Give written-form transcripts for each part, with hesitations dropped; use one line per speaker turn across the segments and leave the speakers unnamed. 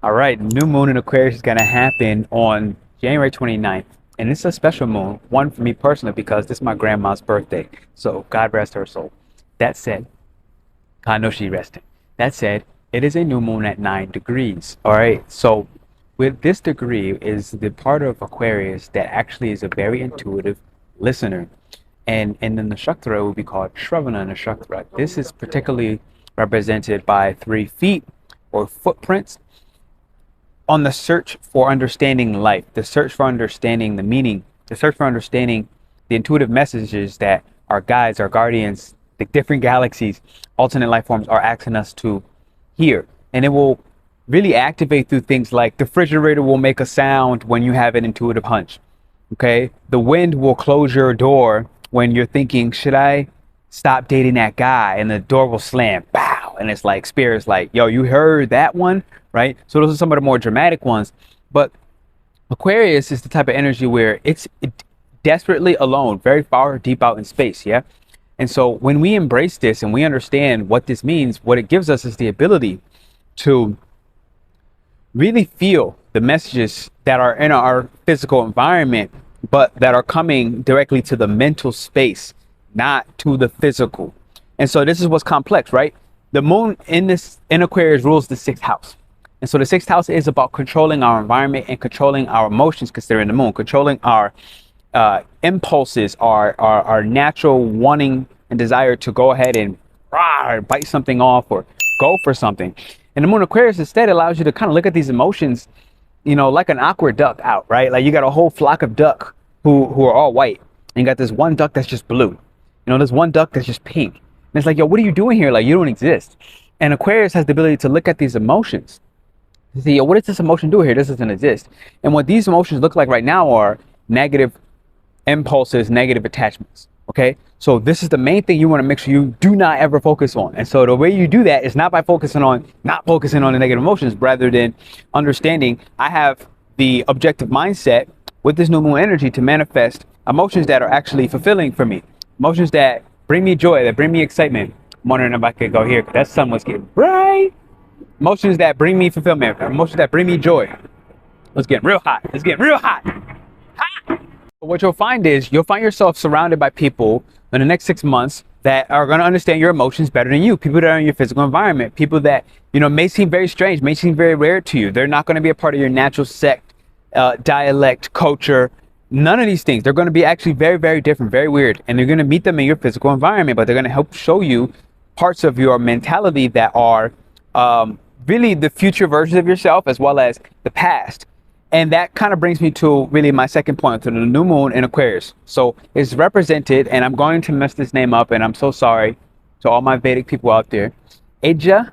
All right, new moon in Aquarius is going to happen on January 29th. And it's a special moon, one for me personally, because this is my grandma's birthday. So God rest her soul. That said, I know she rested. That said, it is a new moon at 9 degrees. All right, so with this degree is the part of Aquarius that actually is a very intuitive listener. And in the nakshatra, it would be called Shravana nakshatra. This is particularly represented by 3 feet or footprints on the search for understanding life, the search for understanding the meaning, the search for understanding the intuitive messages that our guides, our guardians, the different galaxies, alternate life forms are asking us to hear. And it will really activate through things like the refrigerator will make a sound when you have an intuitive hunch. Okay. The wind will close your door when you're thinking, should I stop dating that guy? And the door will slam, bow. And it's like, Spirit's like, yo, you heard that one? Right? So those are some of the more dramatic ones. But Aquarius is the type of energy where it's desperately alone, very far deep out in space. Yeah. And so when we embrace this and we understand what this means, what it gives us is the ability to really feel the messages that are in our physical environment, but that are coming directly to the mental space, not to the physical. And so this is what's complex, right? The moon in Aquarius rules the 6th house. And so the 6th house is about controlling our environment and controlling our emotions, considering the moon, controlling our impulses, our natural wanting and desire to go ahead and bite something off or go for something. And the moon Aquarius instead allows you to kind of look at these emotions, you know, like an awkward duck out, right? Like you got a whole flock of duck who are all white, and you got this one duck that's just blue. You know, there's one duck that's just pink. And it's like, yo, what are you doing here? Like, you don't exist. And Aquarius has the ability to look at these emotions. You see, yo, what does this emotion do here? This doesn't exist. And what these emotions look like right now are negative impulses, negative attachments. Okay, so this is the main thing you want to make sure you do not ever focus on. And so the way you do that is not by not focusing on the negative emotions, rather than understanding I have the objective mindset with this new moon energy to manifest emotions that are actually fulfilling for me, emotions that bring me joy, that bring me excitement. I'm wondering if I could go here because that sun was getting bright. Emotions that bring me fulfillment, emotions that bring me joy. It's getting real hot. It's getting real hot. What you'll find is you'll find yourself surrounded by people in the next 6 months that are going to understand your emotions better than you. People that are in your physical environment, people that, you know, may seem very strange, may seem very rare to you. They're not going to be a part of your natural sect, dialect, culture, none of these things. They're going to be actually very, very different, very weird. And you're going to meet them in your physical environment, but they're going to help show you parts of your mentality that are really the future versions of yourself as well as the past. And that kind of brings me to really my second point, to the new moon in Aquarius. So it's represented, and I'm going to mess this name up, and I'm so sorry to all my Vedic people out there. Aja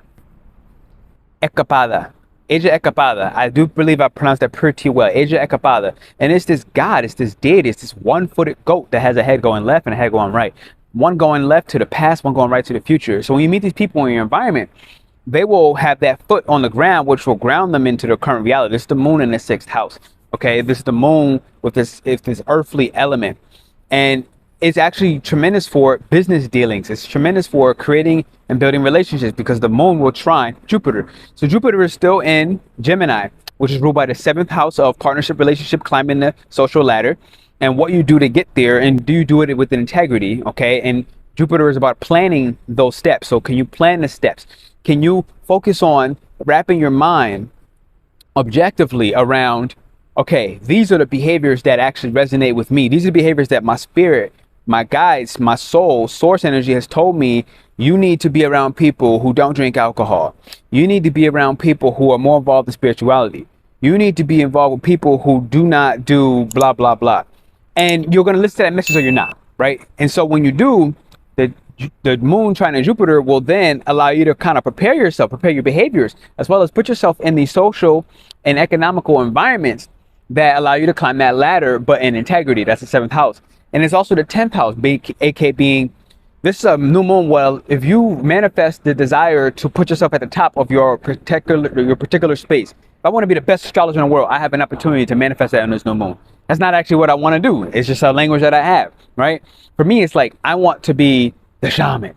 Ekapada. Aja Ekapada. I do believe I pronounced that pretty well. Aja Ekapada. And it's this god, it's this deity, it's this one-footed goat that has a head going left and a head going right. One going left to the past, one going right to the future. So when you meet these people in your environment, they will have that foot on the ground, which will ground them into their current reality. This is the moon in the 6th house. Okay, this is the moon with this earthly element, and it's actually tremendous for business dealings. It's tremendous for creating and building relationships because the moon will trine Jupiter. So Jupiter is still in Gemini, which is ruled by the 7th house of partnership, relationship, climbing the social ladder, and what you do to get there, and do you do it with integrity? Okay, and Jupiter is about planning those steps. So can you plan the steps? Can you focus on wrapping your mind objectively around, okay, these are the behaviors that actually resonate with me. These are the behaviors that my spirit, my guides, my soul, source energy has told me you need to be around people who don't drink alcohol. You need to be around people who are more involved in spirituality. You need to be involved with people who do not do blah, blah, blah. And you're going to listen to that message or you're not, right? And so when you do, the moon trining Jupiter will then allow you to kind of prepare yourself, prepare your behaviors, as well as put yourself in the social and economical environments that allow you to climb that ladder, but in integrity. That's the 7th house. And it's also the 10th house, aka being, this is a new moon. Well, if you manifest the desire to put yourself at the top of your particular space, if I want to be the best astrologer in the world, I have an opportunity to manifest that in this new moon. That's not actually what I want to do. It's just a language that I have, right? For me, it's like, I want to be the shaman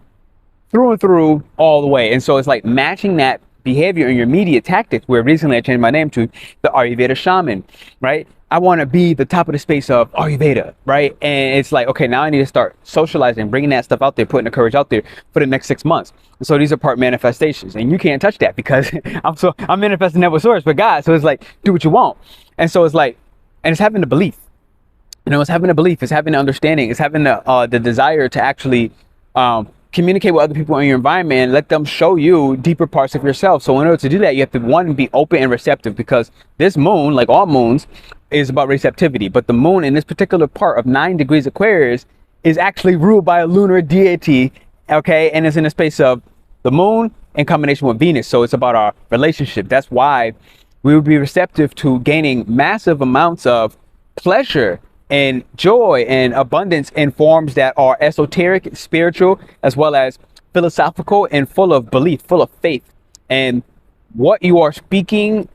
through and through all the way. And so it's like matching that behavior and your media tactics, where recently I changed my name to the Ayurveda Shaman, right? I want to be the top of the space of Ayurveda, right? And it's like, okay, now I need to start socializing, bringing that stuff out there, putting the courage out there for the next 6 months. And so these are part manifestations, and you can't touch that because I'm manifesting that with source for God. So it's like, do what you want. And so it's like, and it's having the belief, it's having a belief, it's having the understanding, it's having the desire to actually communicate with other people in your environment and let them show you deeper parts of yourself. So in order to do that, you have to, one, be open and receptive, because this moon, like all moons, is about receptivity. But the moon in this particular part of 9 degrees Aquarius is actually ruled by a lunar deity, okay? And it's in the space of the moon in combination with Venus. So it's about our relationship. That's why we would be receptive to gaining massive amounts of pleasure and joy and abundance in forms that are esoteric, spiritual, as well as philosophical and full of belief, full of faith. And what you are speaking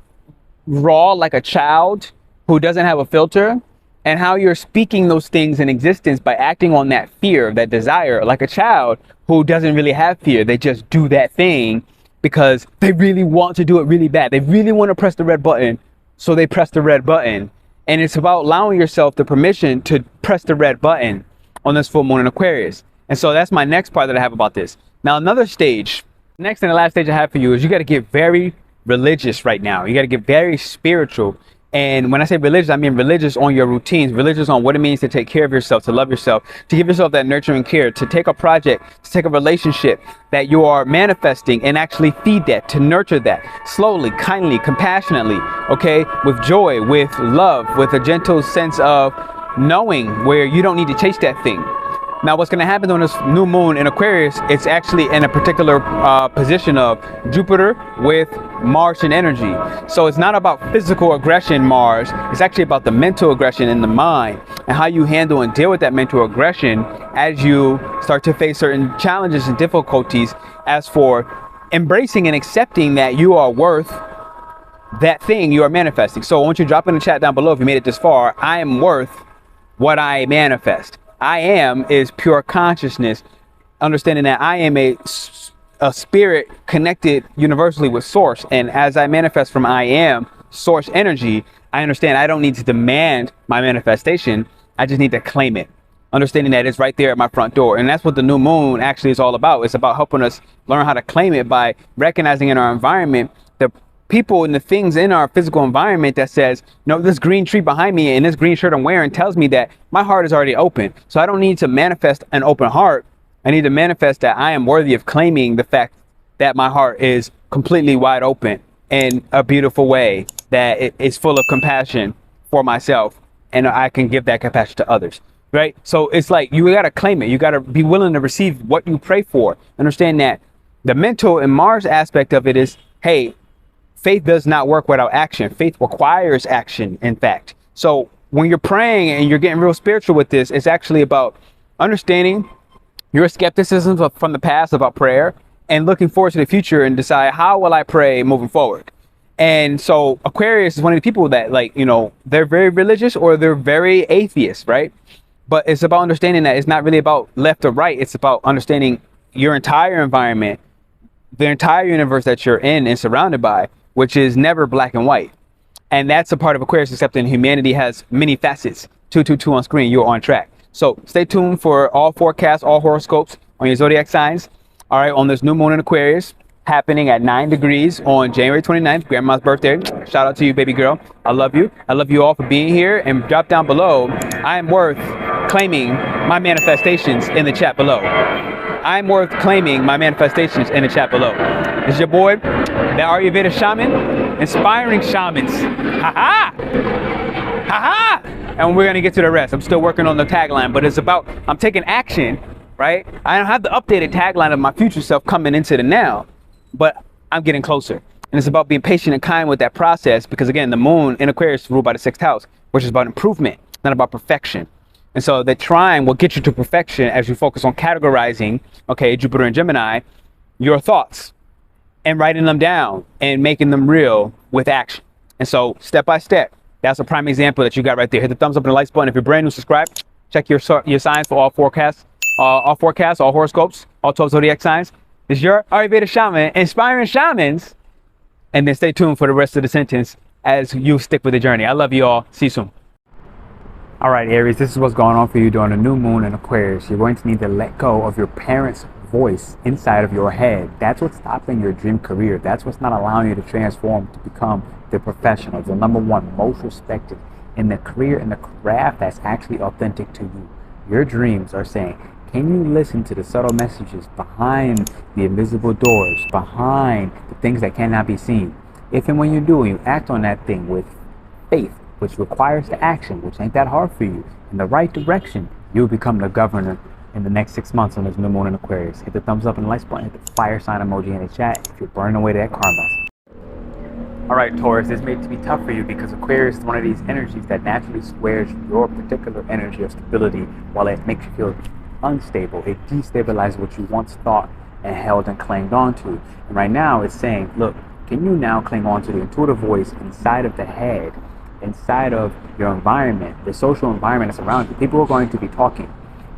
raw like a child who doesn't have a filter, and how you're speaking those things in existence by acting on that fear, that desire, like a child who doesn't really have fear. They just do that thing because they really want to do it really bad. They really want to press the red button, so they press the red button. And it's about allowing yourself the permission to press the red button on this full moon in Aquarius. And so that's my next part that I have about this. Now, another stage, next and the last stage I have for you is you got to get very religious right now. You got to get very spiritual. And when I say religious, I mean religious on your routines, religious on what it means to take care of yourself, to love yourself, to give yourself that nurturing care, to take a project, to take a relationship that you are manifesting and actually feed that, to nurture that slowly, kindly, compassionately, okay, with joy, with love, with a gentle sense of knowing where you don't need to chase that thing. Now, what's going to happen on this new moon in Aquarius, it's actually in a particular position of Jupiter with Martian energy. So it's not about physical aggression, Mars. It's actually about the mental aggression in the mind and how you handle and deal with that mental aggression as you start to face certain challenges and difficulties, as for embracing and accepting that you are worth that thing you are manifesting. So I want you to drop in the chat down below if you made it this far. I am worth what I manifest. I am is pure consciousness, understanding that I am a spirit connected universally with source. And as I manifest from I am source energy, I understand I don't need to demand my manifestation. I just need to claim it, understanding that it's right there at my front door. And that's what the new moon actually is all about. It's about helping us learn how to claim it by recognizing in our environment the people and the things in our physical environment that says, no, this green tree behind me and this green shirt I'm wearing tells me that my heart is already open. So I don't need to manifest an open heart. I need to manifest that I am worthy of claiming the fact that my heart is completely wide open in a beautiful way, that it is full of compassion for myself, and I can give that compassion to others, right? So it's like, you got to claim it. You got to be willing to receive what you pray for. Understand that the mental and Mars aspect of it is, hey, faith does not work without action. Faith requires action, in fact. So when you're praying and you're getting real spiritual with this, it's actually about understanding your skepticism from the past about prayer and looking forward to the future and decide, how will I pray moving forward? And so Aquarius is one of the people that, like, you know, they're very religious or they're very atheist, right? But it's about understanding that it's not really about left or right. It's about understanding your entire environment, the entire universe that you're in and surrounded by, which is never black and white. And that's a part of Aquarius, accepting humanity has many facets. 222 on screen, you're on track. So stay tuned for all forecasts, all horoscopes on your zodiac signs. All right, on this new moon in Aquarius, happening at 9 degrees on January 29th, grandma's birthday. Shout out to you, baby girl. I love you. I love you all for being here. And drop down below, I am worth claiming my manifestations in the chat below. I'm worth claiming my manifestations in the chat below. This is your boy, the Ayurveda Shaman, inspiring shamans. Ha-ha! Ha-ha! And we're going to get to the rest. I'm still working on the tagline, but it's about, I'm taking action, right? I don't have the updated tagline of my future self coming into the now, but I'm getting closer. And it's about being patient and kind with that process, because again, the moon in Aquarius is ruled by the 6th house, which is about improvement, not about perfection. And so the trine will get you to perfection as you focus on categorizing, okay, Jupiter and Gemini, your thoughts and writing them down and making them real with action. And so step by step, that's a prime example that you got right there. Hit the thumbs up and the likes button. If you're brand new, subscribe. Check your signs for all forecasts, all horoscopes, all 12 zodiac signs. This is your Ayurveda Shaman, inspiring shamans And then stay tuned for the rest of the sentence as you stick with the journey. I love you all. See you soon. All right, Aries, this is what's going on for you during the new moon in Aquarius. You're going to need to let go of your parents' voice inside of your head. That's what's stopping your dream career. That's what's not allowing you to transform to become the professional, the number one most respected in the career and the craft that's actually authentic to you. Your dreams are saying, can you listen to the subtle messages behind the invisible doors, behind the things that cannot be seen? If and when you do, you act on that thing with faith, which requires the action, which ain't that hard for you, in the right direction, you'll become the governor in the next 6 months on this new moon in Aquarius. Hit the thumbs up and the likes button, hit the fire sign emoji in the chat if you're burning away that karma. All right, Taurus, this may be tough for you because Aquarius is one of these energies that naturally squares your particular energy of stability while it makes you feel unstable. It destabilizes what you once thought and held and claimed onto. And right now it's saying, look, can you now cling on to the intuitive voice inside of the head, inside of your environment, the social environment that's around you? People are going to be talking.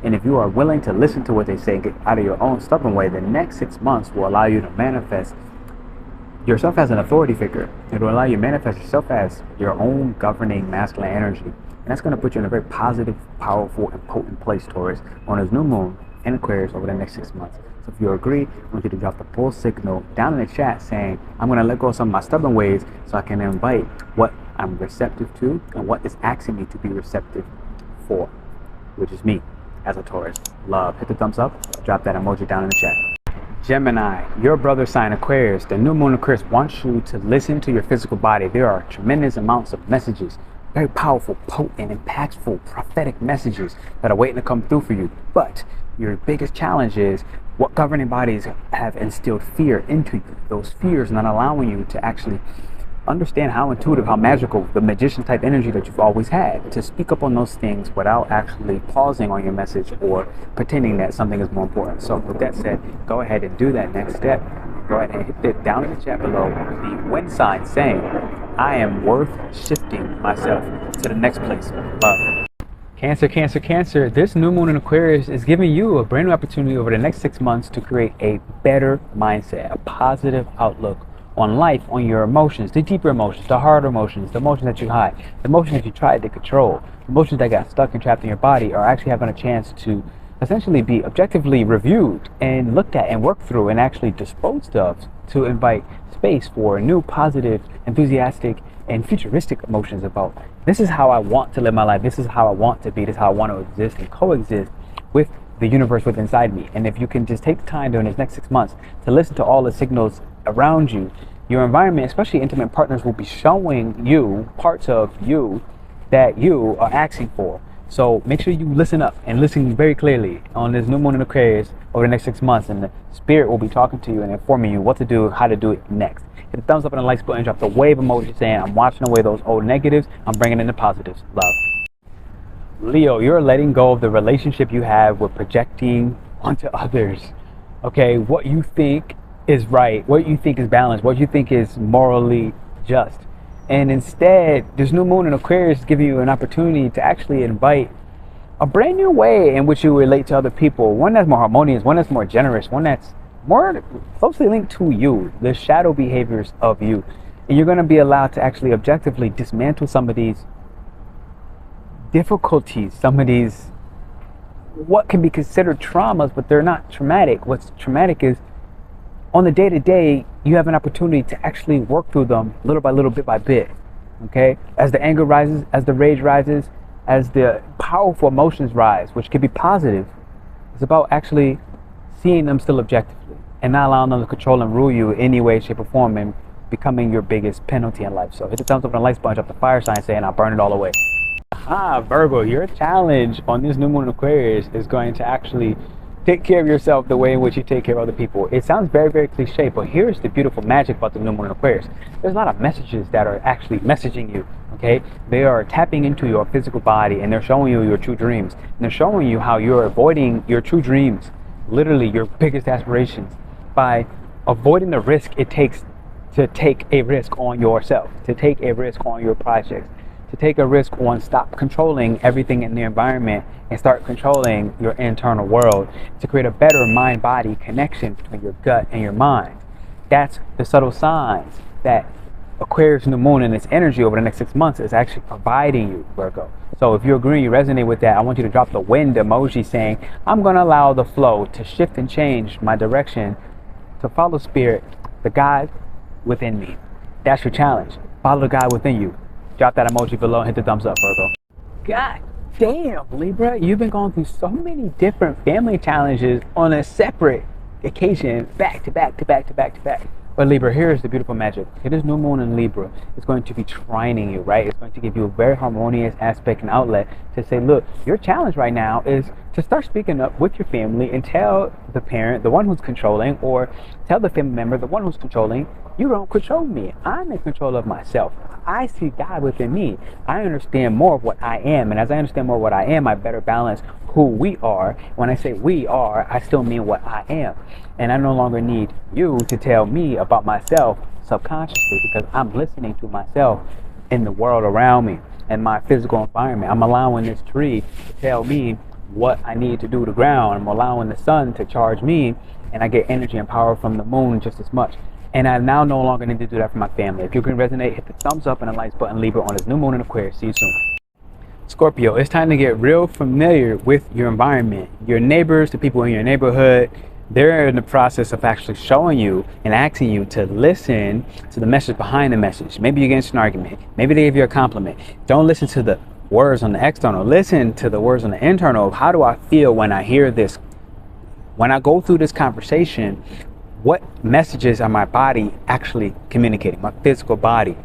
And if you are willing to listen to what they say and get out of your own stubborn way, the next 6 months will allow you to manifest yourself as an authority figure. It will allow you to manifest yourself as your own governing masculine energy. And that's going to put you in a very positive, powerful, and potent place, Taurus, on this new moon in Aquarius over the next 6 months. So if you agree, I want you to drop the full signal down in the chat saying, I'm going to let go of some of my stubborn ways so I can invite what I'm receptive to and what is asking me to be receptive for, which is me as a Taurus. Love. Hit the thumbs up, drop that emoji down in the chat. Gemini, your brother sign Aquarius, the new moon Aquarius wants you to listen to your physical body. There are tremendous amounts of messages, very powerful, potent, impactful, prophetic messages that are waiting to come through for you. But your biggest challenge is what governing bodies have instilled fear into you. Those fears not allowing you to actually understand how intuitive, how magical, the magician type energy that you've always had, to speak up on those things without actually pausing on your message or pretending that something is more important. So with that said, go ahead and do that next step. Go ahead and hit it down in the chat below the wind sign saying, I am worth shifting myself to the next place. Love. Cancer, Cancer, Cancer, this new moon in Aquarius is giving you a brand new opportunity over the next 6 months to create a better mindset, a positive outlook on life, on your emotions, the deeper emotions, the harder emotions, the emotions that you hide, the emotions that you tried to control, the emotions that got stuck and trapped in your body are actually having a chance to essentially be objectively reviewed and looked at and worked through and actually disposed of to invite space for new, positive, enthusiastic, and futuristic emotions about this is how I want to live my life, this is how I want to be, this is how I want to exist and coexist with the universe within inside me. And if you can just take the time during these next 6 months to listen to all the signals around you, your environment, especially intimate partners, will be showing you parts of you that you are asking for. So make sure you listen up and listen very clearly on this new moon in Aquarius over the next 6 months, and the spirit will be talking to you and informing you what to do, how to do it next. Hit the thumbs up and the likes button, drop the wave emoji saying I'm washing away those old negatives, I'm bringing in the positives. Love. Leo, you're letting go of the relationship you have with projecting onto others. Okay, what you think is right, what you think is balanced, what you think is morally just. And instead, this new moon in Aquarius is giving you an opportunity to actually invite a brand new way in which you relate to other people. One that's more harmonious, one that's more generous, one that's more closely linked to you, the shadow behaviors of you. And you're going to be allowed to actually objectively dismantle some of these difficulties, some of these what can be considered traumas, but they're not traumatic. What's traumatic is on the day-to-day, you have an opportunity to actually work through them little by little, bit by bit. Okay? As the anger rises, as the rage rises, as the powerful emotions rise, which can be positive, it's about actually seeing them still objectively and not allowing them to control and rule you in any way, shape, or form, and becoming your biggest penalty in life. So hit the thumbs up and the likes button, up the fire sign saying I'll burn it all away. Virgo, your challenge on this new moon in Aquarius is going to actually take care of yourself the way in which you take care of other people. It sounds very, very cliche, but here's the beautiful magic about the new moon in Aquarius. There's a lot of messages that are actually messaging you, okay? They are tapping into your physical body and they're showing you your true dreams. And they're showing you how you're avoiding your true dreams, literally your biggest aspirations, by avoiding the risk it takes to take a risk on yourself, to take a risk on your projects, to take a risk on stop controlling everything in the environment and start controlling your internal world, to create a better mind-body connection between your gut and your mind. That's the subtle signs that Aquarius new moon and its energy over the next 6 months is actually providing you, Virgo. So if you agree, you resonate with that, I want you to drop the wind emoji saying, I'm going to allow the flow to shift and change my direction to follow spirit, the God within me. That's your challenge. Follow the God within you. Drop that emoji below and hit the thumbs up, Virgo. God damn, Libra, you've been going through so many different family challenges on a separate occasion, back to back to back to back to back. But Libra, here's the beautiful magic. It is new moon in Libra. It's going to be trining you, right? It's going to give you a very harmonious aspect and outlet to say, look, your challenge right now is to start speaking up with your family and tell the parent, the one who's controlling, or tell the family member, the one who's controlling, you don't control me. I'm in control of myself. I see God within me. I understand more of what I am. And as I understand more of what I am, I better balance who we are. When I say we are, I still mean what I am. And I no longer need you to tell me about myself subconsciously, because I'm listening to myself in the world around me and my physical environment. I'm allowing this tree to tell me what I need to do to ground. I'm allowing the sun to charge me, and I get energy and power from the moon just as much. And I now no longer need to do that for my family. If you can resonate, hit the thumbs up and the likes button, Libra, on this new moon in Aquarius. See you soon. Scorpio, it's time to get real familiar with your environment. Your neighbors, the people in your neighborhood, they're in the process of actually showing you and asking you to listen to the message behind the message. Maybe you're getting an argument. Maybe they give you a compliment. Don't listen to the words on the external. Listen to the words on the internal. How do I feel when I hear this? When I go through this conversation, what messages are my body actually communicating? My physical body.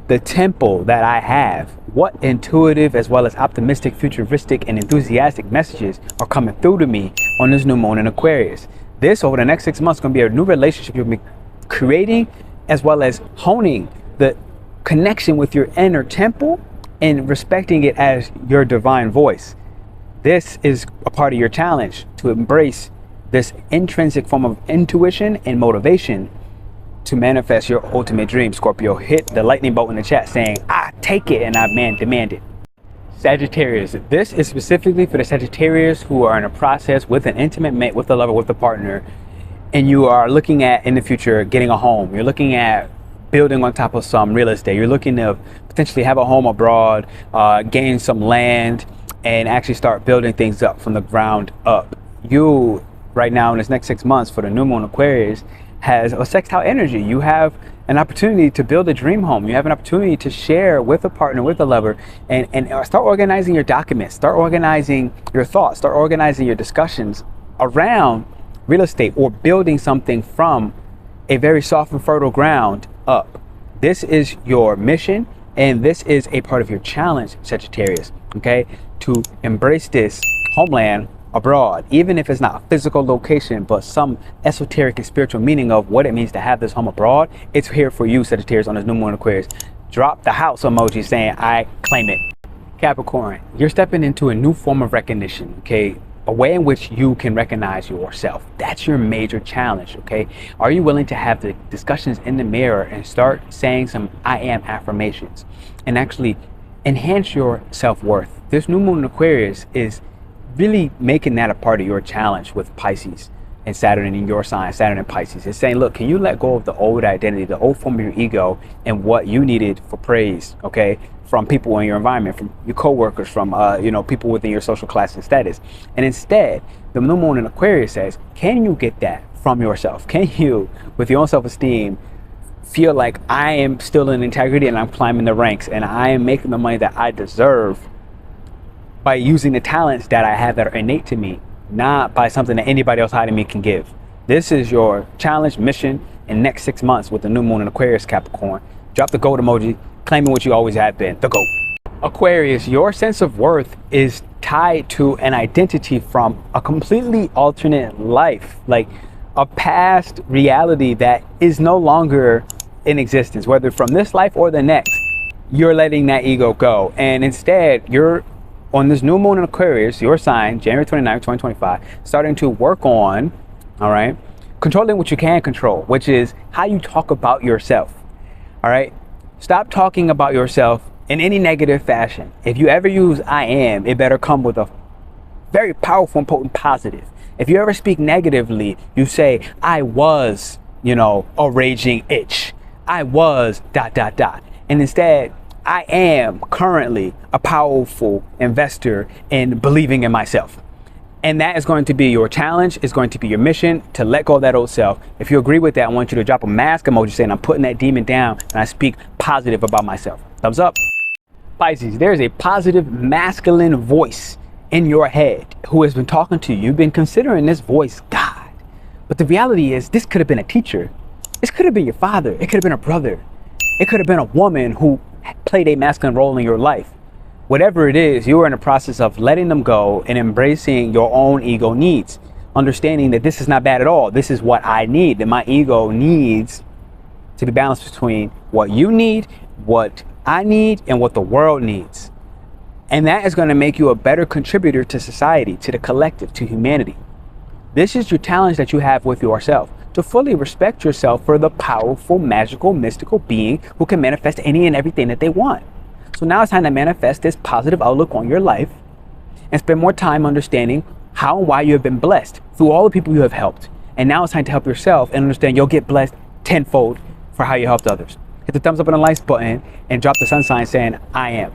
The temple that I have, what intuitive as well as optimistic, futuristic, and enthusiastic messages are coming through to me on this new moon in Aquarius. This, over the next 6 months, is going to be a new relationship you'll be creating, as well as honing the connection with your inner temple and respecting it as your divine voice. This is a part of your challenge to embrace this intrinsic form of intuition and motivation to manifest your ultimate dream. Scorpio, hit the lightning bolt in the chat saying, I take it and I demand it. Sagittarius, this is specifically for the Sagittarius who are in a process with an intimate mate, with a lover, with a partner, and you are looking at in the future getting a home. You're looking at building on top of some real estate. You're looking to potentially have a home abroad, gain some land, and actually start building things up from the ground up. You right now in this next 6 months for the new moon Aquarius has a sextile energy. You have an opportunity to build a dream home. You have an opportunity to share with a partner, with a lover, and start organizing your documents, start organizing your thoughts, start organizing your discussions around real estate or building something from a very soft and fertile ground up. This is your mission, and this is a part of your challenge, Sagittarius, okay? To embrace this homeland abroad, even if it's not a physical location, but some esoteric and spiritual meaning of what it means to have this home abroad. It's here for you, Sagittarius, on this new moon Aquarius. Drop the house emoji saying, I claim it. Capricorn, you're stepping into a new form of recognition, okay? A way in which you can recognize yourself. That's your major challenge, okay? Are you willing to have the discussions in the mirror and start saying some I am affirmations and actually enhance your self-worth? This new moon in Aquarius is really making that a part of your challenge with Pisces and Saturn in your sign, Saturn and Pisces. It's saying, look, can you let go of the old identity, the old form of your ego and what you needed for praise, okay, from people in your environment, from your coworkers, from people within your social class and status. And instead, the new moon in Aquarius says, can you get that from yourself? Can you, with your own self-esteem, feel like I am still in integrity and I'm climbing the ranks and I am making the money that I deserve by using the talents that I have that are innate to me, not by something that anybody else hiding me can give. This is your challenge, mission, in next 6 months with the new moon in Aquarius, Capricorn. Drop the gold emoji, claiming what you always have been, the GOAT. Aquarius, your sense of worth is tied to an identity from a completely alternate life, like a past reality that is no longer in existence, whether from this life or the next. You're letting that ego go, and instead you're on this new moon in Aquarius, your sign, January 29th, 2025, starting to work on, all right, controlling what you can control, which is how you talk about yourself, all right? Stop talking about yourself in any negative fashion. If you ever use I am, it better come with a very powerful and potent positive. If you ever speak negatively, you say, I was, a raging itch. I was ... And instead, I am currently a powerful investor in believing in myself. And that is going to be your challenge, is going to be your mission, to let go of that old self. If you agree with that, I want you to drop a mask emoji saying, I'm putting that demon down and I speak positive about myself. Thumbs up. Pisces, there's a positive masculine voice in your head who has been talking to you. You've been considering this voice God. But the reality is, this could have been a teacher. This could have been your father. It could have been a brother. It could have been a woman who played a masculine role in your life. Whatever it is, you are in the process of letting them go and embracing your own ego needs. Understanding that this is not bad at all. This is what I need. That my ego needs to be balanced between what you need, what I need, and what the world needs. And that is going to make you a better contributor to society, to the collective, to humanity. This is your challenge that you have with yourself. To fully respect yourself for the powerful, magical, mystical being who can manifest any and everything that they want. So now it's time to manifest this positive outlook on your life and spend more time understanding how and why you have been blessed through all the people you have helped. And now it's time to help yourself and understand you'll get blessed tenfold for how you helped others. Hit the thumbs up and the likes button and drop the sun sign saying, I am.